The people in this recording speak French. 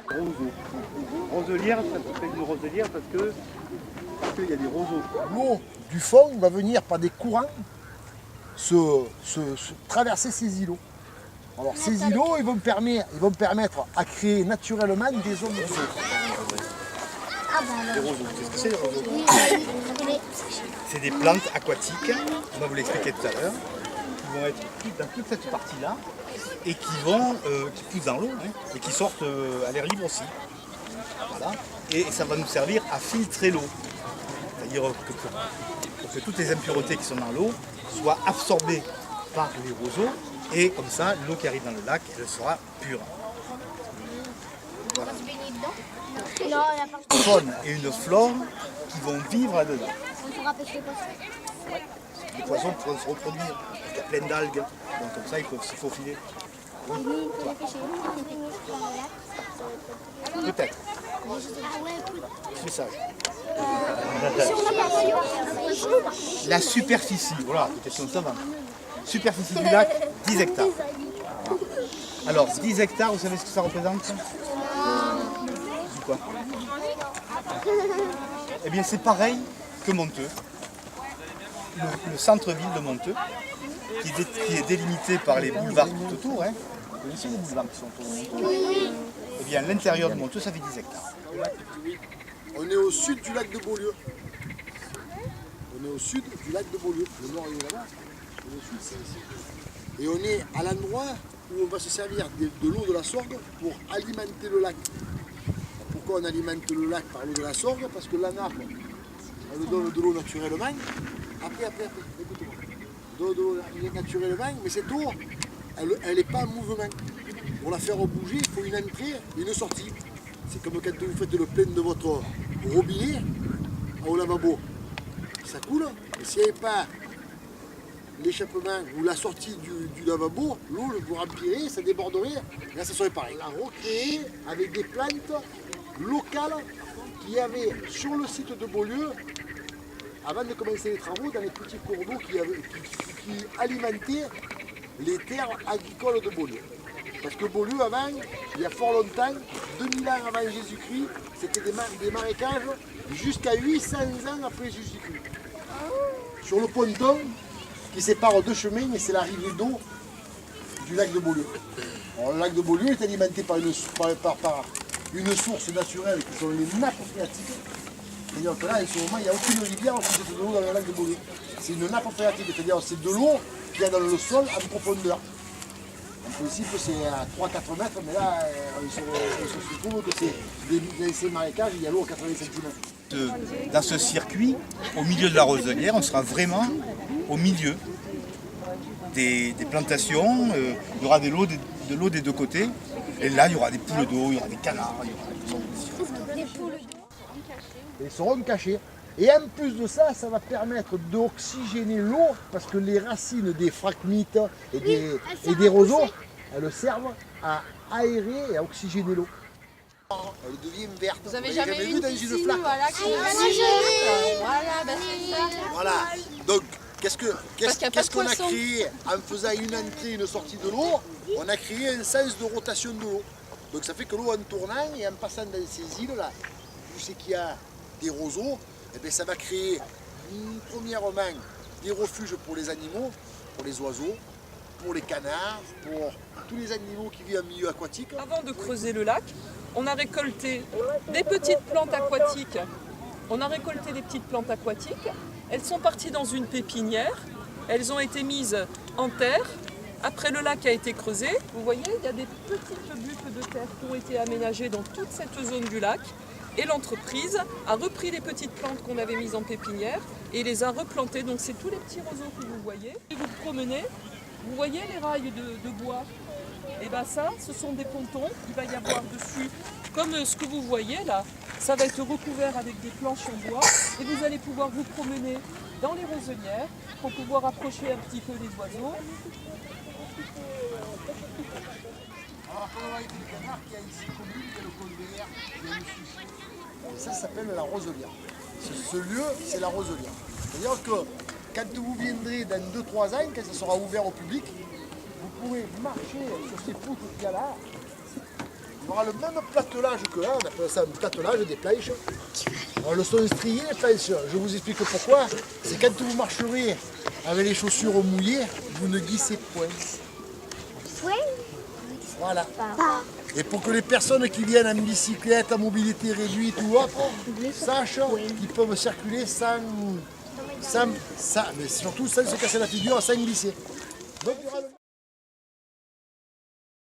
Roseau. Roselière, ça s'appelle une roselière parce qu'il y a des roseaux. L'eau du fond va venir par des courants se traverser ces îlots. Alors ces îlots, ils vont permettre à créer naturellement des zones de feu. Les roseaux, qu'est-ce que c'est les roseaux? C'est des plantes aquatiques, on va vous l'expliquer tout à l'heure, qui vont être dans toute cette partie-là et qui poussent dans l'eau et qui sortent à l'air libre aussi. Voilà. Et ça va nous servir à filtrer l'eau. C'est-à-dire que pour que toutes les impuretés qui sont dans l'eau soient absorbées par les roseaux et comme ça, l'eau qui arrive dans le lac, elle sera pure. Voilà. Une faune et une flore qui vont vivre là-dedans. On pourra pêcher les poissons. Les poissons pourront se reproduire. Il y a plein d'algues, donc comme ça ils peuvent s'y faufiler. Peut-être. C'est sage. La superficie, voilà, question savante. Superficie du lac, 10 hectares. Voilà. Alors, 10 hectares, vous savez ce que ça représente? C'est quoi? Eh bien, c'est pareil que Monteux. Le centre-ville de Monteux, qui est délimité par les boulevards tout autour. Hein. Vous connaissez les boulevards qui sont autour de Monteux? Eh bien, l'intérieur de Monteux, ça fait 10 hectares. On est au sud du lac de Beaulieu. On est au sud du lac de Beaulieu. Le nord est là-bas. Le sud, c'est ici. Et on est à l'endroit où on va se servir de l'eau de la Sorgue pour alimenter le lac. Pourquoi on alimente le lac par l'eau de la Sorgue? Parce que la nappe, elle nous donne de l'eau naturellement. Après, écoutez-moi. Donne de l'eau naturellement, mais cette eau, elle n'est pas en mouvement. Pour la faire bouger, il faut une entrée et une sortie. C'est comme quand vous faites le plein de votre robinet au lavabo. Ça coule, et s'il n'y avait pas l'échappement ou la sortie du lavabo, l'eau, vous remplirez, ça déborderait, là ça serait pareil. On a recréé avec des plantes locales qu'il y avait sur le site de Beaulieu, avant de commencer les travaux, dans les petits cours d'eau qui alimentaient les terres agricoles de Beaulieu. Parce que Beaulieu, avant, il y a fort longtemps, 2000 ans avant Jésus-Christ, c'était des marécages jusqu'à 800 ans après Jésus-Christ. Sur le ponton qui sépare deux chemins, et c'est l'arrivée d'eau du lac de Beaulieu. Alors, le lac de Beaulieu est alimenté par une source naturelle qui sont les nappes phréatiques. C'est-à-dire que là, en ce moment, il n'y a aucune rivière qui jette de l'eau dans le lac de Beaulieu. C'est une nappe phréatique, c'est-à-dire que c'est de l'eau qu'il y a dans le sol en profondeur. En principe, c'est à 3-4 mètres, mais là, on se trouve que c'est dans ces marécages, il y a l'eau à 80 cm. Dans ce circuit, au milieu de la roselière, on sera vraiment au milieu des plantations. Il y aura de l'eau des deux côtés. Et là, il y aura des poules d'eau, il y aura des canards, il y aura des poules d'eau. Ils seront cachés. Et en plus de ça, ça va permettre d'oxygéner l'eau, parce que les racines des phragmites et des roseaux, elles servent à aérer et à oxygéner l'eau. Elle devient verte. Vous avez jamais vu une dans piscine, flaque. voilà, qui voilà, ben c'est ça. Voilà. Donc, qu'est-ce qu'on a poisson. créé en faisant une entrée et une sortie de l'eau? On a créé un sens de rotation de l'eau. Donc ça fait que l'eau en tournant et en passant dans ces îles-là, où c'est qu'il y a des roseaux, eh bien, ça va créer premièrement des refuges pour les animaux, pour les oiseaux, pour les canards, pour tous les animaux qui vivent en milieu aquatique. Avant de creuser le lac, on a récolté des petites plantes aquatiques. Elles sont parties dans une pépinière. Elles ont été mises en terre. Après, le lac a été creusé. Vous voyez, il y a des petites buttes de terre qui ont été aménagées dans toute cette zone du lac. Et l'entreprise a repris les petites plantes qu'on avait mises en pépinière et les a replantées. Donc c'est tous les petits roseaux que vous voyez. Et vous promenez, vous voyez les rails de bois. Et bien ça, ce sont des pontons. Il va y avoir dessus, comme ce que vous voyez là, ça va être recouvert avec des planches en bois. Et vous allez pouvoir vous promener dans les roselières pour pouvoir approcher un petit peu les oiseaux. Alors, on va avec le canard qui a ici commune, il y a le colvéaire, il y a le sushi. Et ça s'appelle la roselière. Ce lieu, c'est la roselière. C'est-à-dire que quand vous viendrez dans 2-3 ans, quand ça sera ouvert au public, vous pouvez marcher sur ces poutres qu'il y a là. Il y aura le même platelage que là, on appelle ça un platelage des planches. Alors le sont striés les planches, je vous explique pourquoi. C'est quand vous marcherez avec les chaussures mouillées, vous ne glissez point. Oui. Voilà. Pas. Et pour que les personnes qui viennent en bicyclette, à mobilité réduite ou autre, sachent qu'ils peuvent circuler sans mais surtout sans se casser la figure, sans glisser. Donc, il y aura